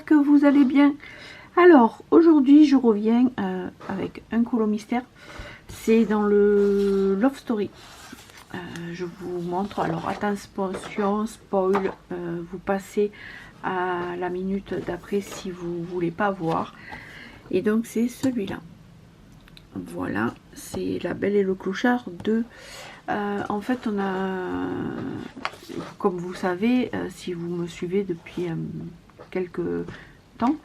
j'espère que vous allez bien. Alors, aujourd'hui, je reviens avec un colo mystère. C'est dans le Love Story. Je vous montre. Alors, attention, spoil. Vous passez à la minute d'après si vous voulez pas voir. Et donc, c'est celui-là. Voilà, c'est La Belle et le Clochard 2. En fait, on a, comme vous savez, si vous me suivez depuis quelques temps,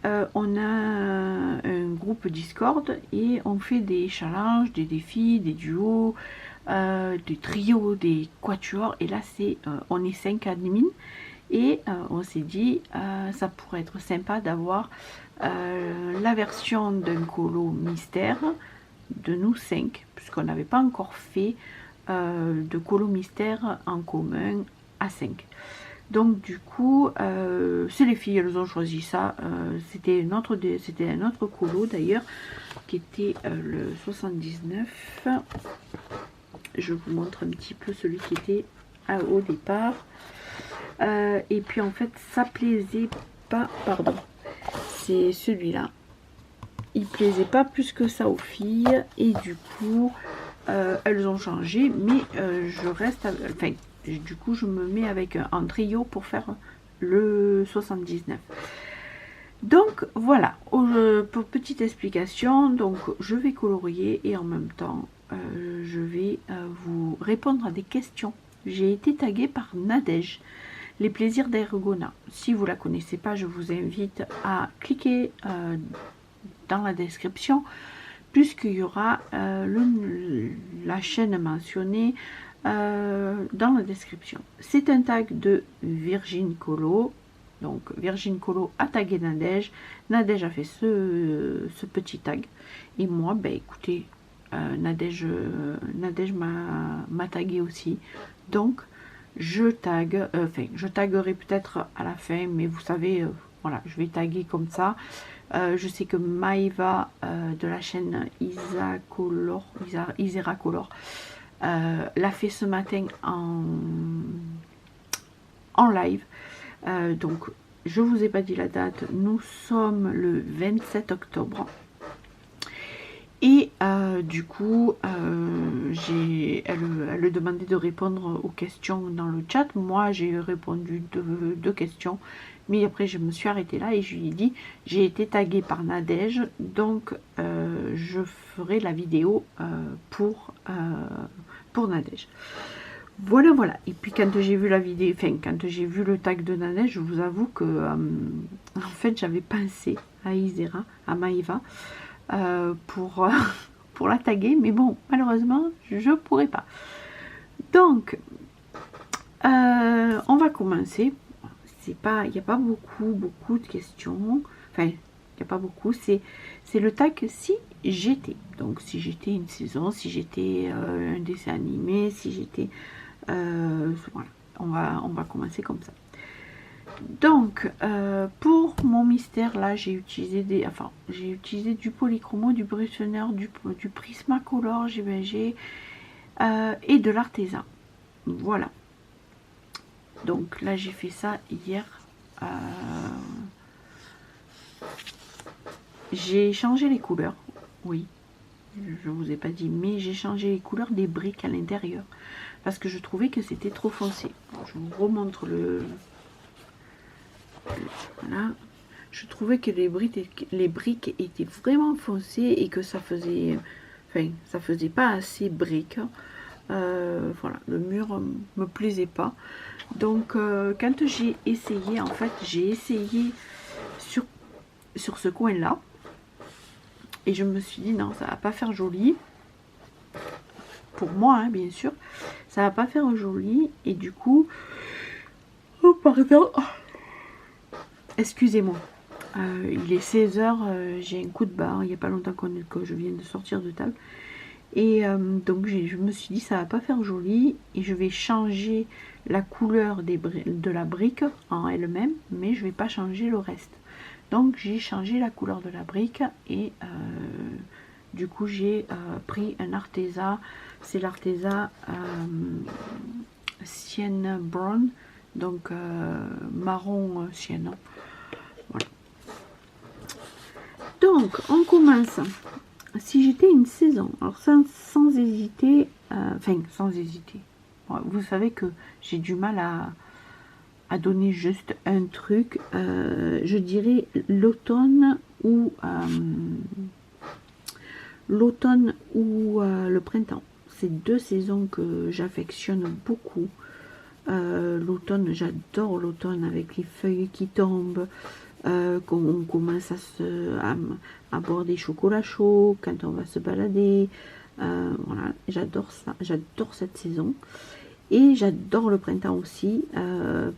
on a un groupe Discord et on fait des challenges, des défis, des duos, des trios, des quatuors. Et là, c'est on est 5 admins et on s'est dit ça pourrait être sympa d'avoir la version d'un colo mystère de nous 5, puisqu'on n'avait pas encore fait de colo mystère en commun à 5. Donc du coup, c'est les filles, elles ont choisi ça. C'était un autre colo d'ailleurs, qui était le 79. Je vous montre un petit peu celui qui était au départ. Et puis en fait, ça plaisait pas, pardon, c'est celui-là. Il plaisait pas plus que ça aux filles et du coup elles ont changé, mais je reste enfin du coup je me mets avec un trio pour faire le 79. Donc voilà, pour petite explication, donc je vais colorier et en même temps je vais vous répondre à des questions. J'ai été taguée par Nadège, les plaisirs d'Ergona. Si vous la connaissez pas, je vous invite à cliquer dans la description, puisqu'il y aura la chaîne mentionnée dans la description. C'est un tag de Virgin Colo. Donc Virgin Colo a tagué Nadège. Nadège a fait ce petit tag. Et moi, ben écoutez, Nadège m'a tagué aussi. Donc je tague, je taguerai peut-être à la fin, mais vous savez, voilà, je vais taguer comme ça. Je sais que Maïva de la chaîne Isera Color l'a fait ce matin en live. Donc je vous ai pas dit la date, nous sommes le 27 octobre. Et du coup, elle demandait de répondre aux questions dans le chat. Moi, j'ai répondu deux questions. Mais après, je me suis arrêtée là et je lui ai dit, j'ai été taguée par Nadège. Donc, je ferai la vidéo pour Nadège. Voilà, voilà. Et puis, quand j'ai vu la vidéo, enfin, quand j'ai vu le tag de Nadège, je vous avoue que, en fait, j'avais pensé à Isera, à Maïva. Pour la taguer, mais bon, malheureusement je pourrais pas. Donc on va commencer. C'est pas, il n'y a pas beaucoup de questions, enfin il n'y a pas beaucoup, c'est le tag si j'étais, donc si j'étais une saison, si j'étais un dessin animé, si j'étais voilà, on va commencer comme ça. Donc pour mon mystère là, j'ai utilisé du polychromo, du Bressener, du Prismacolor, GBG et de l'artisan. Voilà. Donc là j'ai fait ça hier. J'ai changé les couleurs. Oui, je vous ai pas dit, mais j'ai changé les couleurs des briques à l'intérieur parce que je trouvais que c'était trop foncé. Je vous remontre voilà. Je trouvais que les briques étaient vraiment foncées et que ça faisait, enfin, ça faisait pas assez briques. Voilà, le mur me plaisait pas. Donc, quand j'ai essayé, en fait, j'ai essayé sur ce coin-là. Et je me suis dit, non, ça va pas faire joli. Pour moi, hein, bien sûr. Ça va pas faire joli. Et du coup, oh, pardon. Excusez-moi. Il est 16h, j'ai un coup de barre, il n'y a pas longtemps que je viens de sortir de table. Et donc je me suis dit ça va pas faire joli et je vais changer la couleur de la brique en elle-même, mais je vais pas changer le reste. Donc j'ai changé la couleur de la brique et du coup j'ai pris un Arteza, c'est l'Arteza Sienne Brown, donc marron sienne. Voilà. Donc, on commence. Si j'étais une saison, alors sans hésiter, enfin, sans hésiter. Bon, vous savez que j'ai du mal à donner juste un truc. Je dirais l'automne ou le printemps. C'est deux saisons que j'affectionne beaucoup. L'automne, j'adore l'automne avec les feuilles qui tombent, qu'on commence à boire des chocolats chauds quand on va se balader. Voilà, j'adore ça, j'adore cette saison. Et j'adore le printemps aussi,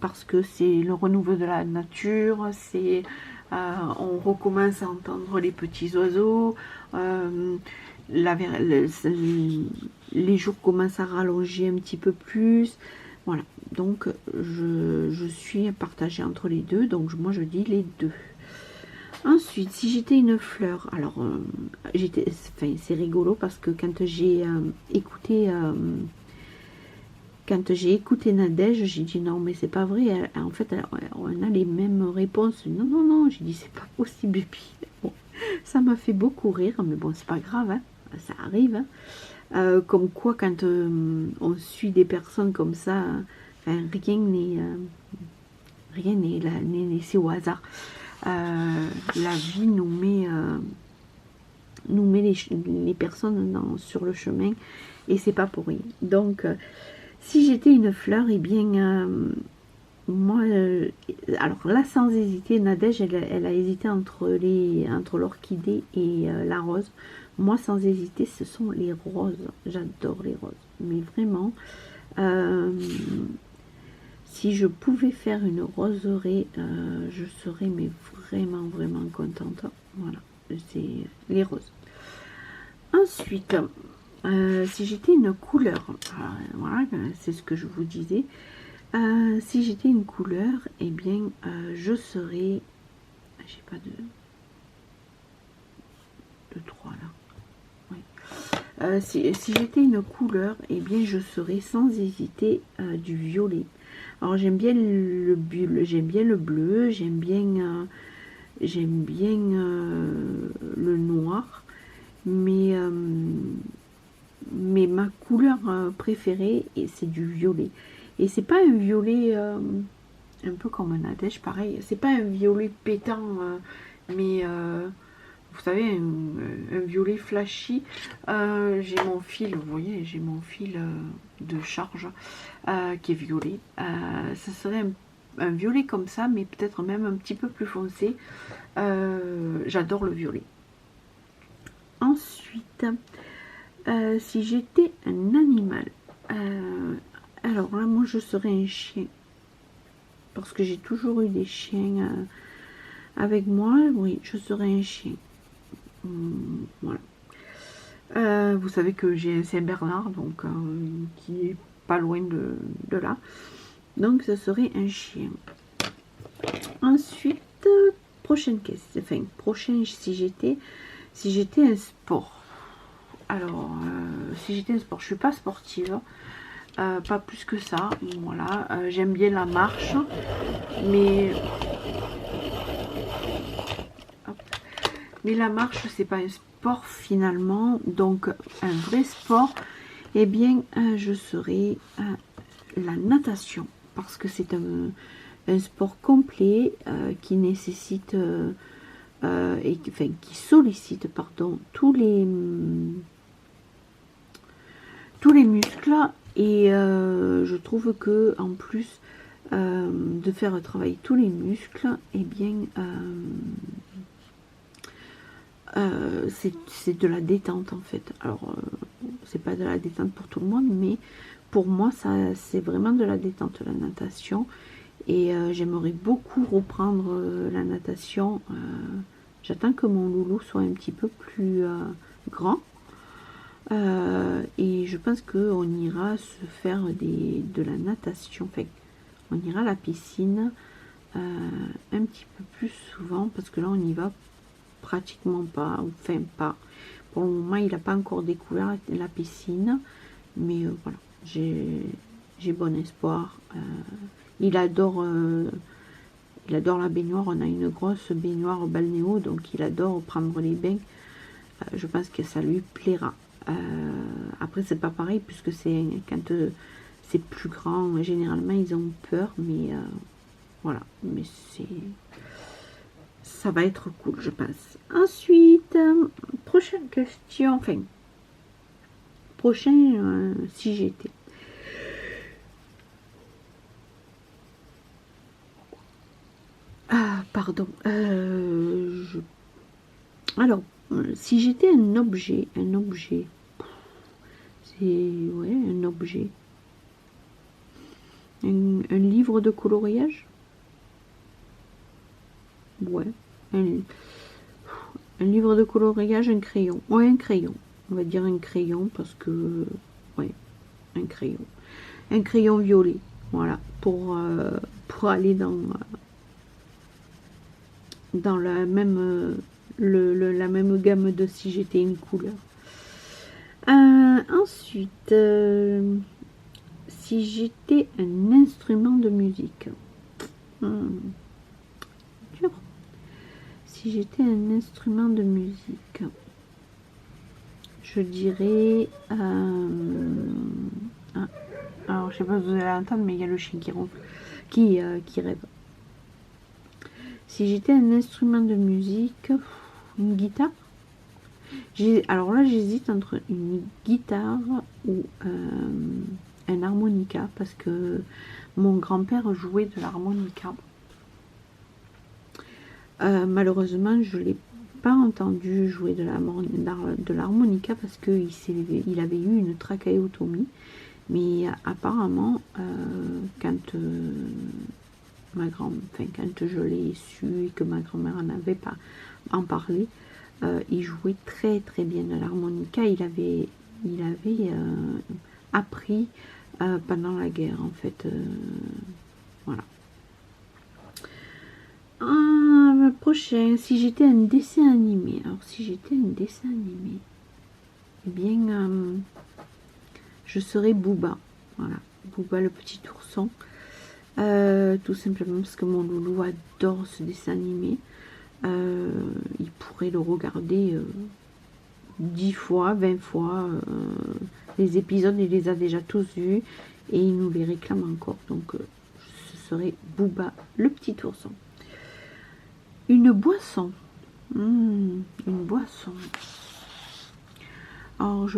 parce que c'est le renouveau de la nature, on recommence à entendre les petits oiseaux, les jours commencent à rallonger un petit peu plus. Voilà, donc je suis partagée entre les deux, donc moi je dis les deux. Ensuite, si j'étais une fleur, alors c'est rigolo parce que quand j'ai écouté Nadège, j'ai dit non mais c'est pas vrai, en fait on a les mêmes réponses. Non non non, j'ai dit c'est pas possible. Et puis bon, ça m'a fait beaucoup rire, mais bon c'est pas grave, hein, ça arrive. Hein. Comme quoi quand on suit des personnes comme ça, enfin, rien n'est laissé au hasard. La vie nous met les personnes sur le chemin et c'est pas pour rien. Donc si j'étais une fleur, et eh bien moi alors là sans hésiter, Nadège elle a hésité entre l'orchidée et la rose. Moi sans hésiter ce sont les roses. J'adore les roses, mais vraiment si je pouvais faire une roseraie, je serais mais vraiment contente. Voilà, c'est les roses. Ensuite, si j'étais une couleur, voilà, c'est ce que je vous disais. Si j'étais une couleur, eh bien, je serais. J'ai pas de 3 là. Oui. Si j'étais une couleur, eh bien, je serais sans hésiter du violet. Alors j'aime bien le bleu, j'aime bien le noir, mais ma couleur préférée c'est du violet. Et c'est pas un violet un peu comme un Nadège, pareil. C'est pas un violet pétant, mais vous savez, un violet flashy. J'ai mon fil, vous voyez, j'ai mon fil de charge qui est violet. Ça serait un violet comme ça, mais peut-être même un petit peu plus foncé. J'adore le violet. Ensuite, si j'étais un animal, alors là, moi, je serais un chien. Parce que j'ai toujours eu des chiens avec moi. Oui, je serais un chien. Voilà. Vous savez que j'ai un Saint-Bernard, donc qui est pas loin de là. Donc, ce serait un chien. Ensuite, prochaine question. Enfin, si j'étais un sport. Alors, si j'étais un sport, je suis pas sportive. Pas plus que ça, voilà. J'aime bien la marche, mais la marche c'est pas un sport finalement. Donc un vrai sport, eh bien je serais la natation, parce que c'est un sport complet qui nécessite qui sollicite pardon tous les muscles. Et je trouve que en plus de faire travailler tous les muscles, eh bien c'est de la détente en fait. Alors c'est pas de la détente pour tout le monde, mais pour moi ça c'est vraiment de la détente, la natation. Et j'aimerais beaucoup reprendre la natation. J'attends que mon loulou soit un petit peu plus grand. Et je pense qu'on ira se faire de la natation. Enfin, on ira à la piscine un petit peu plus souvent, parce que là on n'y va pratiquement pas, enfin pas. Pour le moment il n'a pas encore découvert la piscine, mais voilà, j'ai bon espoir. Il adore Il adore la baignoire. On a une grosse baignoire balnéo, donc il adore prendre les bains. Je pense que ça lui plaira. Après, c'est pas pareil, puisque c'est quand c'est plus grand, généralement ils ont peur, mais voilà. Mais ça va être cool, je pense. Ensuite, prochaine question, enfin, prochain si j'étais. Ah, pardon. Alors, si j'étais un objet, c'est, ouais, un objet. Un livre de coloriage. Ouais. Un livre de coloriage, un crayon. Ouais, un crayon. On va dire un crayon parce que... Ouais, un crayon. Un crayon violet. Voilà. Pour aller dans la même... la même gamme de si j'étais une couleur. Ensuite, si j'étais un instrument de musique. Dur. Si j'étais un instrument de musique, je dirais... alors, je sais pas si vous allez l'entendre, mais il y a le chien qui ronfle, qui rêve. Si j'étais un instrument de musique, une guitare. Alors là, j'hésite entre une guitare ou un harmonica, parce que mon grand-père jouait de l'harmonica. Malheureusement, je ne l'ai pas entendu jouer de l'harmonica parce qu'il avait eu une trachéotomie. Mais apparemment, quand je l'ai su et que ma grand-mère en parlait, il jouait très très bien de l'harmonica. Il avait appris pendant la guerre, en fait. Voilà. Le prochain, si j'étais un dessin animé. Alors, si j'étais un dessin animé, eh bien, je serais Booba. Voilà, Booba le petit ourson. Tout simplement parce que mon loulou adore ce dessin animé. Il pourrait le regarder 10 fois, 20 fois. Les épisodes, il les a déjà tous vus et il nous les réclame encore. Donc, ce serait Booba le petit ourson. Une boisson. Une boisson. Alors,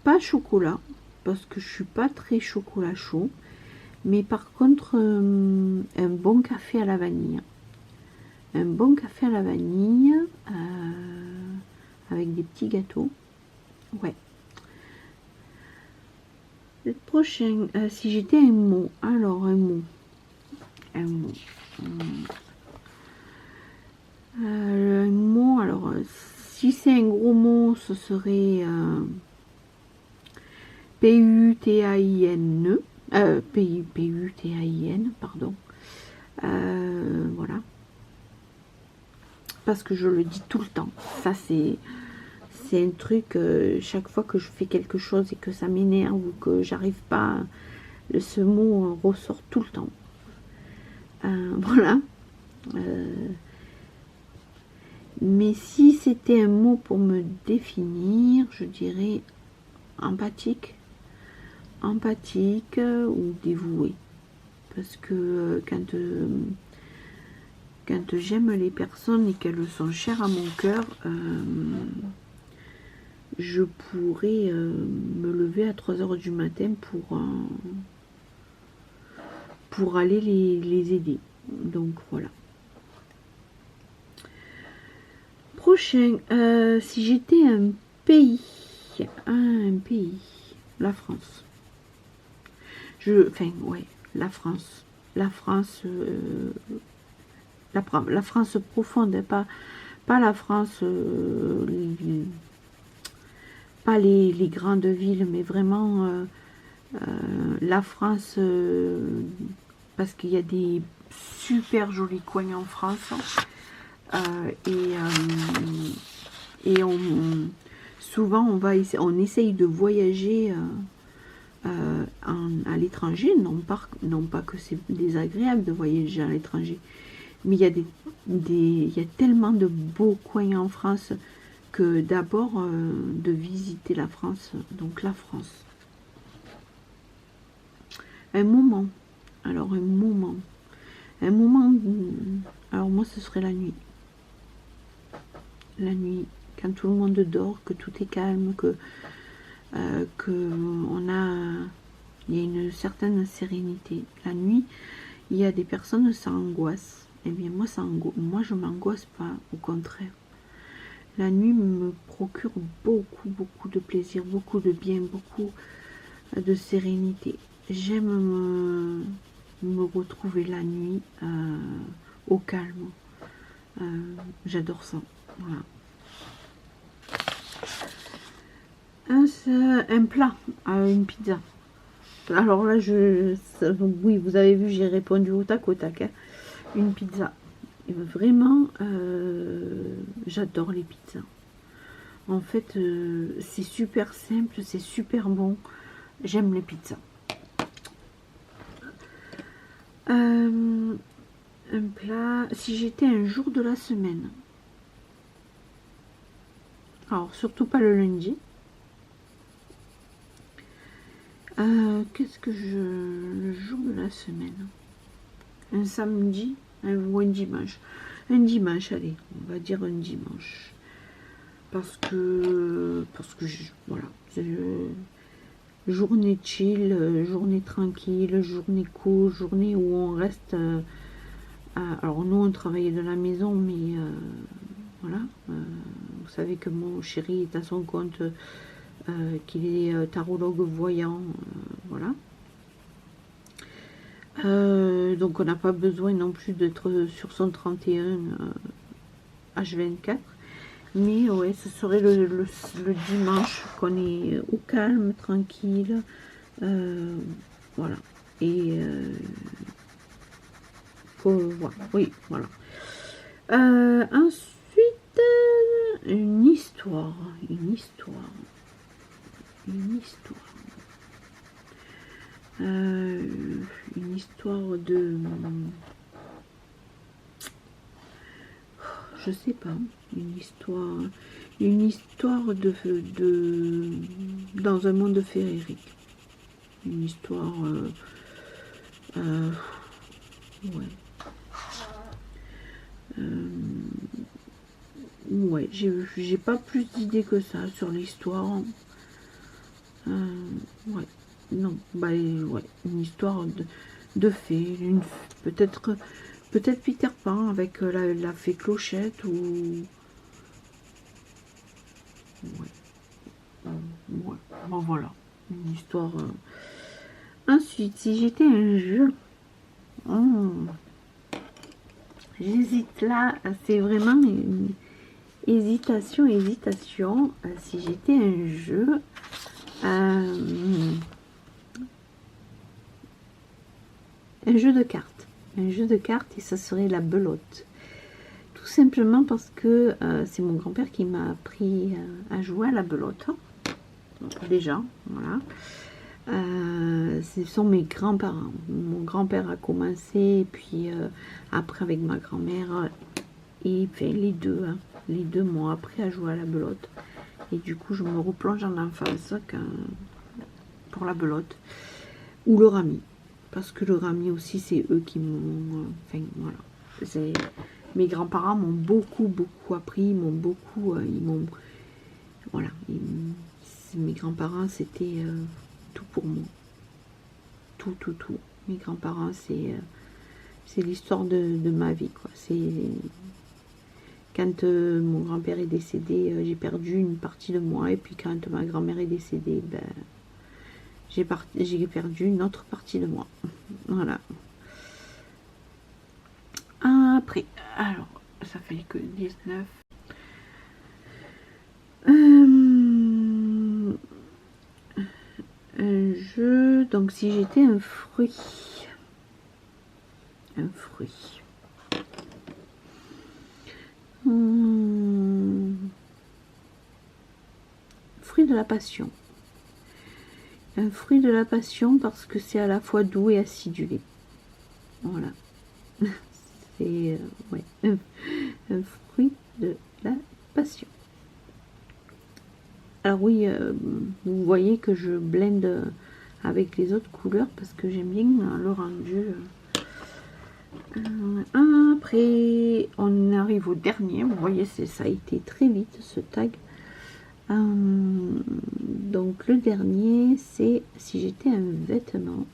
pas chocolat, parce que je suis pas très chocolat chaud. Mais par contre, un bon café à la vanille. Un bon café à la vanille, avec des petits gâteaux. Ouais. Le prochain, si j'étais un mot. Alors, un mot. Un mot, alors, si c'est un gros mot, ce serait P-U-T-A-I-N-E. P-U-T-A-I-N, pardon. Voilà. Parce que je le dis tout le temps. Ça, c'est un truc, chaque fois que je fais quelque chose et que ça m'énerve ou que j'arrive pas, ce mot ressort tout le temps. Voilà. Mais si c'était un mot pour me définir, je dirais empathique ou dévoué. Parce que quand j'aime les personnes et qu'elles sont chères à mon cœur, je pourrais me lever à 3 h du matin pour aller les aider. Donc voilà. Prochain, si j'étais un pays, la France. La France. La France profonde, pas la France, pas les grandes villes, mais vraiment la France, parce qu'il y a des super jolis coins en France. Souvent on essaye de voyager à l'étranger, non pas que c'est désagréable de voyager à l'étranger, Mais il y a tellement de beaux coins en France que d'abord de visiter la France. Donc la France. Un moment. Alors un moment. Un moment. Alors moi ce serait la nuit. La nuit. Quand tout le monde dort, que tout est calme, que il y a une certaine sérénité. La nuit, il y a des personnes, ça angoisse. Eh bien, moi, je m'angoisse pas, au contraire. La nuit me procure beaucoup, beaucoup de plaisir, beaucoup de bien, beaucoup de sérénité. J'aime me retrouver la nuit au calme. J'adore ça. Voilà. Un plat, une pizza. Alors là, oui, vous avez vu, j'ai répondu au tac au tac. Hein. Une pizza. Et vraiment, j'adore les pizzas. En fait, c'est super simple, c'est super bon. J'aime les pizzas. Un plat, si j'étais un jour de la semaine. Alors, surtout pas le lundi. Qu'est-ce que le jour de la semaine? Un samedi ou un dimanche? Un dimanche, allez, on va dire un dimanche. Parce que voilà, journée chill, journée tranquille, journée cool, journée où on reste. Alors nous, on travaillait de la maison, mais voilà. Vous savez que mon chéri est à son compte. Qu'il est tarologue voyant, voilà. Donc on n'a pas besoin non plus d'être sur son 31 H24, mais ouais, ce serait le dimanche qu'on est au calme, tranquille, voilà. Et voilà, oui, voilà. Ensuite, une histoire. Une histoire. Une histoire de... Je sais pas. Une histoire de dans un monde féerique. Une histoire... ouais. Ouais, j'ai pas plus d'idées que ça sur l'histoire. Ouais, non, bah ouais, une histoire de fée, peut-être Peter Pan avec la fée Clochette ou ouais, ouais, bon voilà, une histoire. Ensuite, si j'étais un jeu, j'hésite là, c'est vraiment une hésitation. Si j'étais un jeu. Un jeu de cartes. Un jeu de cartes et ça serait la belote. Tout simplement parce que c'est mon grand-père qui m'a appris à jouer à la belote. Déjà, voilà. Ce sont mes grands-parents. Mon grand-père a commencé, et puis après avec ma grand-mère, et enfin, les deux m'ont appris à jouer à la belote. Et du coup, je me replonge en enfance pour la belote. Ou le rami. Parce que le rami aussi, c'est eux qui m'ont... enfin, voilà. Mes grands-parents m'ont beaucoup appris. Ils m'ont... Voilà. Mes grands-parents, c'était tout pour moi. Tout. Mes grands-parents, c'est l'histoire de ma vie, quoi. C'est... Quand mon grand-père est décédé, j'ai perdu une partie de moi. Et puis quand ma grand-mère est décédée, ben, j'ai perdu une autre partie de moi. Voilà. Après, alors, ça fait que 19. Un jeu, donc si j'étais un fruit. Un fruit. Fruit de la passion. Un fruit de la passion parce que c'est à la fois doux et acidulé. Voilà. C'est ouais, un fruit de la passion. Alors oui, vous voyez que je blende avec les autres couleurs parce que j'aime bien le rendu. Après, on arrive au dernier. Vous voyez, ça a été très vite ce tag. Donc le dernier, c'est si j'étais un vêtement.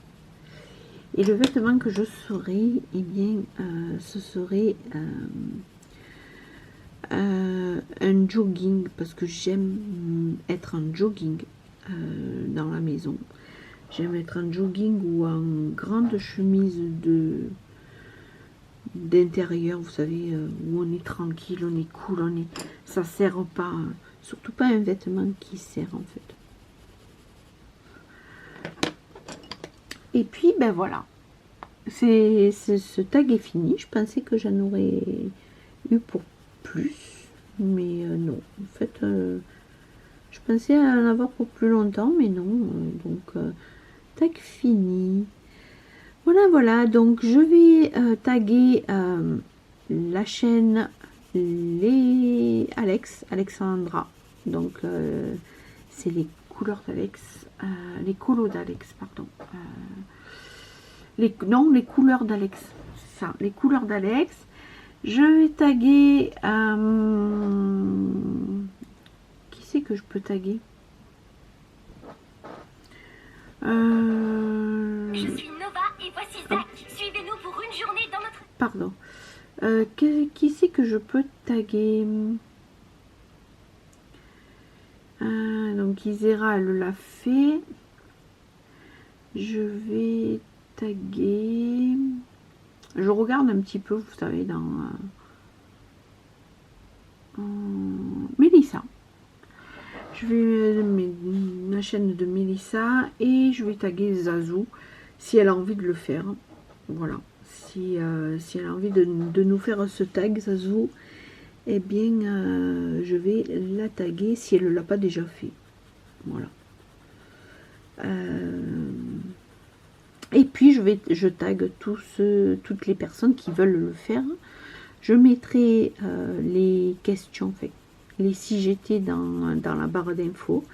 Et le vêtement que je serais, eh bien, ce serait un jogging, parce que j'aime être en jogging dans la maison. J'aime être en jogging ou en grande chemise d'intérieur, vous savez, où on est tranquille, on est cool, ça sert pas, surtout pas un vêtement qui sert en fait. Et puis ben voilà, ce tag est fini. Je pensais que j'en aurais eu pour plus, mais non, en fait je pensais en avoir pour plus longtemps, mais non. Donc tag fini. Voilà, donc je vais taguer la chaîne Alexandra. Donc c'est les couleurs d'Alex, les colos d'Alex, pardon. Les couleurs d'Alex, c'est ça, les couleurs d'Alex. Je vais taguer qui c'est que je peux taguer? Je suis Nova et voici Zach. Suivez-nous pour une journée dans notre... Pardon. Qui c'est que je peux taguer? Donc Isera, elle l'a fait. Je vais taguer... Je regarde un petit peu, vous savez, dans Mélissa. Je vais mettre la chaîne de Mélissa et je vais taguer Zazou si elle a envie de le faire. Voilà. Si elle a envie de nous faire ce tag Zazou, eh bien je vais la taguer si elle ne l'a pas déjà fait. Voilà. Et puis je tag toutes les personnes qui veulent le faire. Je mettrai les questions, en fait, les si j'étais dans la barre d'infos.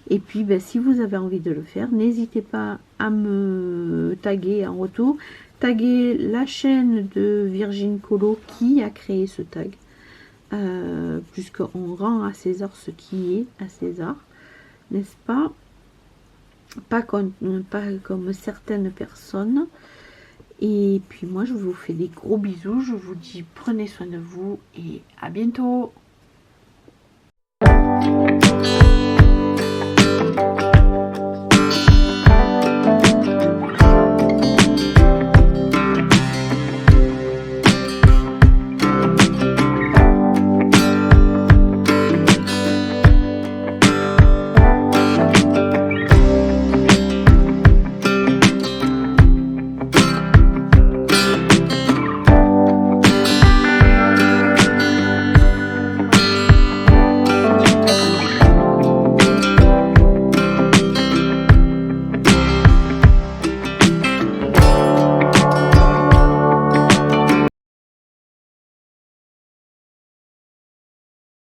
Et puis ben, si vous avez envie de le faire, n'hésitez pas à me taguer en retour. Taguer la chaîne de Virgin Colo qui a créé ce tag. Puisqu'on rend à César ce qui est à César, n'est-ce pas? Pas comme certaines personnes. Et puis moi je vous fais des gros bisous, je vous dis prenez soin de vous et à bientôt.